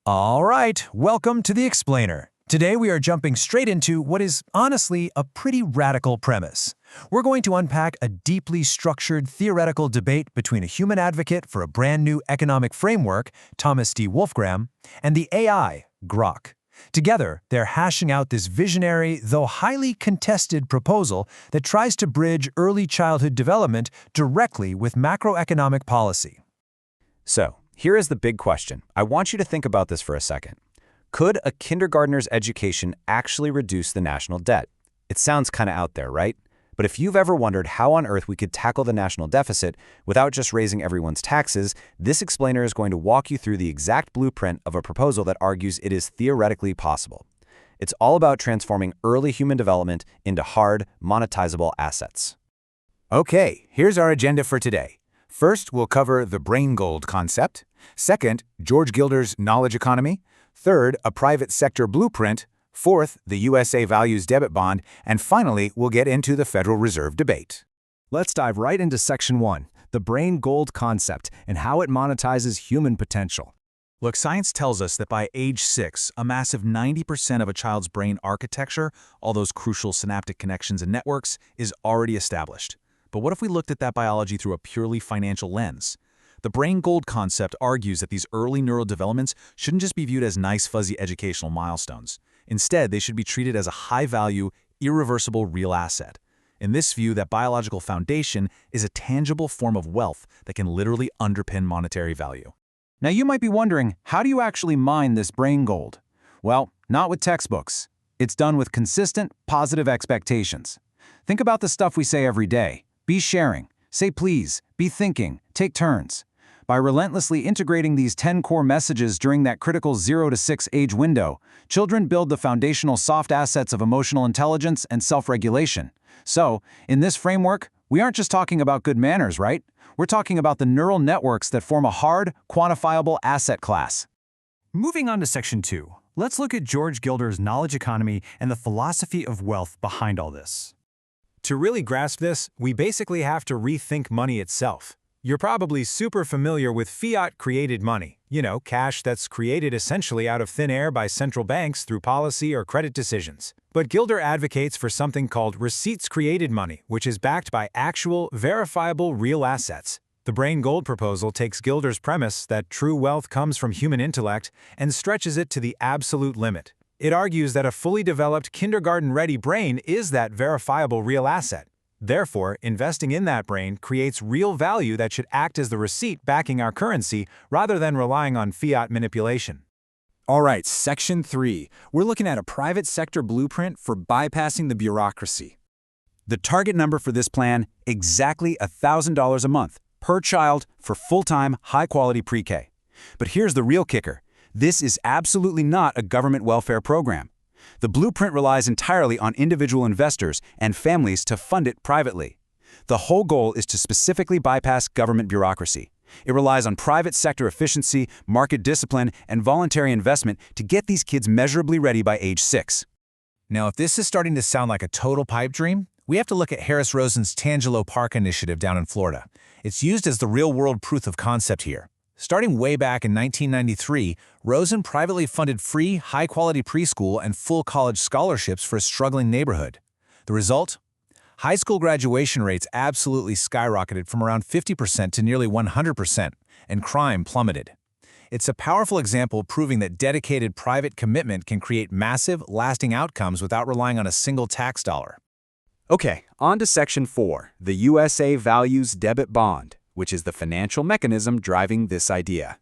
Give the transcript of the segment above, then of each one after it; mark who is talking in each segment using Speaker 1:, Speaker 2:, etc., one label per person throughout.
Speaker 1: All right, welcome to the Explainer. Today we are jumping straight into what is honestly a pretty radical premise. We're going to unpack a deeply structured theoretical debate between a human advocate for a brand new economic framework, Thomas D. Wolfgram, and the AI, Grok. Together, they're hashing out this visionary, though highly contested proposal that tries to bridge early childhood development directly with macroeconomic policy.
Speaker 2: So, here is the big question. I want you to think about this for a second. Could a kindergartner's education actually reduce the national debt? It sounds kind of out there, right? But if you've ever wondered how on earth we could tackle the national deficit without just raising everyone's taxes, this explainer is going to walk you through the exact blueprint of a proposal that argues it is theoretically possible. It's all about transforming early human development into hard, monetizable assets.
Speaker 3: Okay, here's our agenda for today. First, we'll cover the brain gold concept. Second, George Gilder's knowledge economy. Third, a private sector blueprint. Fourth, the USAValuesDebitBond. And finally, we'll get into the Federal Reserve debate.
Speaker 1: Let's dive right into Section 1, the brain gold concept and how it monetizes human potential. Look, science tells us that by age 6, a massive 90% of a child's brain architecture, all those crucial synaptic connections and networks, is already established. But what if we looked at that biology through a purely financial lens? The brain gold concept argues that these early neural developments shouldn't just be viewed as nice, fuzzy educational milestones. Instead, they should be treated as a high-value, irreversible real asset. In this view, that biological foundation is a tangible form of wealth that can literally underpin monetary value. Now, you might be wondering, how do you actually mine this brain gold? Well, not with textbooks. It's done with consistent, positive expectations. Think about the stuff we say every day. Be sharing, say please, be thinking, take turns. By relentlessly integrating these 10 core messages during that critical 0 to 6 age window, children build the foundational soft assets of emotional intelligence and self-regulation. So, in this framework, we aren't just talking about good manners, right? We're talking about the neural networks that form a hard, quantifiable asset class. Moving on to Section 2, let's look at George Gilder's knowledge economy and the philosophy of wealth behind all this.
Speaker 4: To really grasp this, we basically have to rethink money itself. You're probably super familiar with fiat-created money, cash that's created essentially out of thin air by central banks through policy or credit decisions. But Gilder advocates for something called receipts-created money, which is backed by actual, verifiable real assets. The brain gold proposal takes Gilder's premise that true wealth comes from human intellect and stretches it to the absolute limit. It argues that a fully developed kindergarten-ready brain is that verifiable real asset. Therefore, investing in that brain creates real value that should act as the receipt backing our currency rather than relying on fiat manipulation.
Speaker 3: All right, Section 3. We're looking at a private sector blueprint for bypassing the bureaucracy. The target number for this plan, exactly $1,000 a month per child for full-time, high-quality pre-K. But here's the real kicker. This is absolutely not a government welfare program. The blueprint relies entirely on individual investors and families to fund it privately. The whole goal is to specifically bypass government bureaucracy. It relies on private sector efficiency, market discipline, and voluntary investment to get these kids measurably ready by age 6.
Speaker 1: Now, if this is starting to sound like a total pipe dream, we have to look at Harris Rosen's Tangelo Park initiative down in Florida. It's used as the real-world proof of concept here. Starting way back in 1993, Rosen privately funded free, high-quality preschool and full college scholarships for a struggling neighborhood. The result? High school graduation rates absolutely skyrocketed from around 50% to nearly 100%, and crime plummeted. It's a powerful example proving that dedicated private commitment can create massive, lasting outcomes without relying on a single tax dollar.
Speaker 2: Okay, on to Section 4, the USAValuesDebitBond, which is the financial mechanism driving this idea.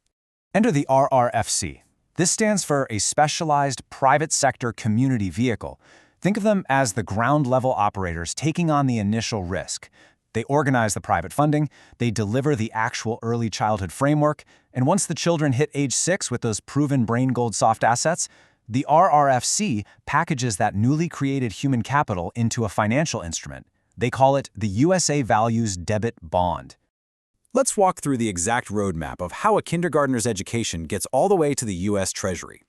Speaker 1: Enter the RRFC. This stands for a Specialized Private Sector Community Vehicle. Think of them as the ground-level operators taking on the initial risk. They organize the private funding, they deliver the actual early childhood framework, and once the children hit age 6 with those proven brain gold soft assets, the RRFC packages that newly created human capital into a financial instrument. They call it the USAValuesDebitBond.
Speaker 2: Let's walk through the exact roadmap of how a kindergartner's education gets all the way to the U.S. Treasury.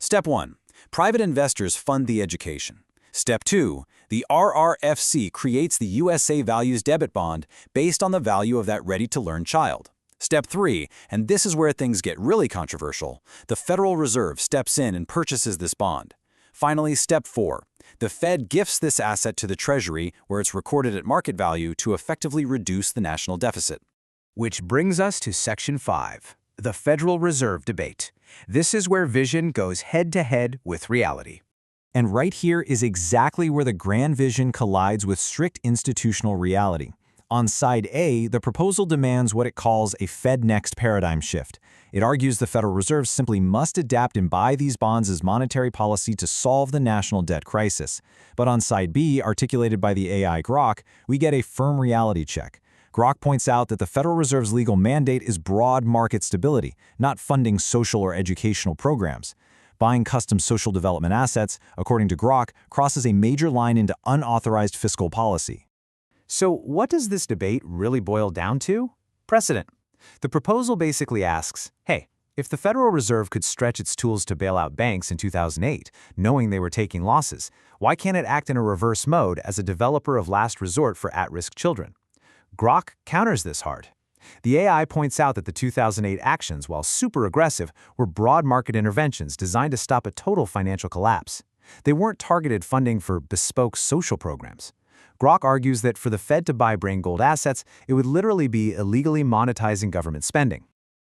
Speaker 2: Step 1. Private investors fund the education. Step 2. The RRFC creates the USAValuesDebitBond based on the value of that ready-to-learn child.
Speaker 3: Step 3, and this is where things get really controversial, the Federal Reserve steps in and purchases this bond. Finally, Step 4, the Fed gifts this asset to the Treasury where it's recorded at market value to effectively reduce the national deficit.
Speaker 1: Which brings us to Section 5, the Federal Reserve debate. This is where vision goes head-to-head with reality.
Speaker 2: And right here is exactly where the grand vision collides with strict institutional reality. On side A, the proposal demands what it calls a Fed Next paradigm shift. It argues the Federal Reserve simply must adapt and buy these bonds as monetary policy to solve the national debt crisis. But on side B, articulated by the AI Grok, we get a firm reality check. Grok points out that the Federal Reserve's legal mandate is broad market stability, not funding social or educational programs. Buying custom social development assets, according to Grok, crosses a major line into unauthorized fiscal policy.
Speaker 1: So what does this debate really boil down to? Precedent. The proposal basically asks, hey, if the Federal Reserve could stretch its tools to bail out banks in 2008, knowing they were taking losses, why can't it act in a reverse mode as a developer of last resort for at-risk children? Grok counters this hard. The AI points out that the 2008 actions, while super aggressive, were broad market interventions designed to stop a total financial collapse. They weren't targeted funding for bespoke social programs. Grok argues that for the Fed to buy brain gold assets, it would literally be illegally monetizing government spending.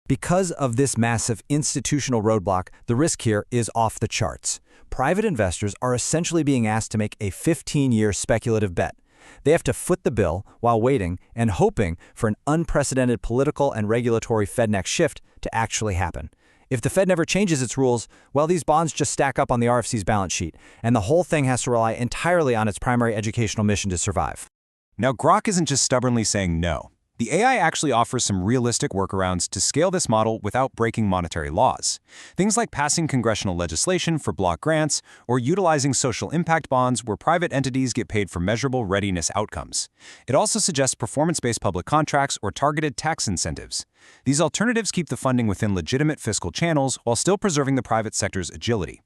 Speaker 2: Because of this massive institutional roadblock, the risk here is off the charts. Private investors are essentially being asked to make a 15-year speculative bet. They have to foot the bill while waiting and hoping for an unprecedented political and regulatory Fed next shift to actually happen. If the Fed never changes its rules, well, these bonds just stack up on the RFC's balance sheet, and the whole thing has to rely entirely on its primary educational mission to survive.
Speaker 1: Now, Grok isn't just stubbornly saying no. The AI actually offers some realistic workarounds to scale this model without breaking monetary laws. Things like passing congressional legislation for block grants or utilizing social impact bonds where private entities get paid for measurable readiness outcomes. It also suggests performance-based public contracts or targeted tax incentives. These alternatives keep the funding within legitimate fiscal channels while still preserving the private sector's agility.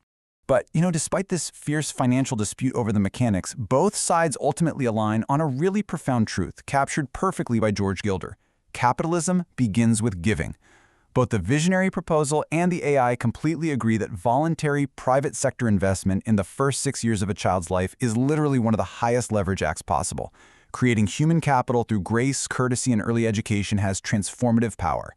Speaker 3: But, despite this fierce financial dispute over the mechanics, both sides ultimately align on a really profound truth captured perfectly by George Gilder. Capitalism begins with giving. Both the visionary proposal and the AI completely agree that voluntary private sector investment in the first 6 years of a child's life is literally one of the highest leverage acts possible. Creating human capital through grace, courtesy, and early education has transformative power.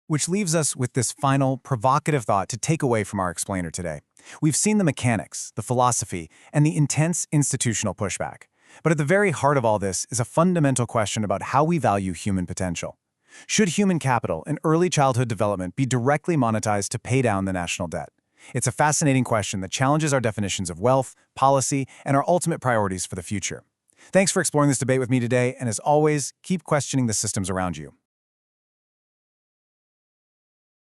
Speaker 4: Which leaves us with this final, provocative thought to take away from our explainer today. We've seen the mechanics, the philosophy, and the intense institutional pushback. But at the very heart of all this is a fundamental question about how we value human potential. Should human capital and early childhood development be directly monetized to pay down the national debt? It's a fascinating question that challenges our definitions of wealth, policy, and our ultimate priorities for the future. Thanks for exploring this debate with me today, and as always, keep questioning the systems around you.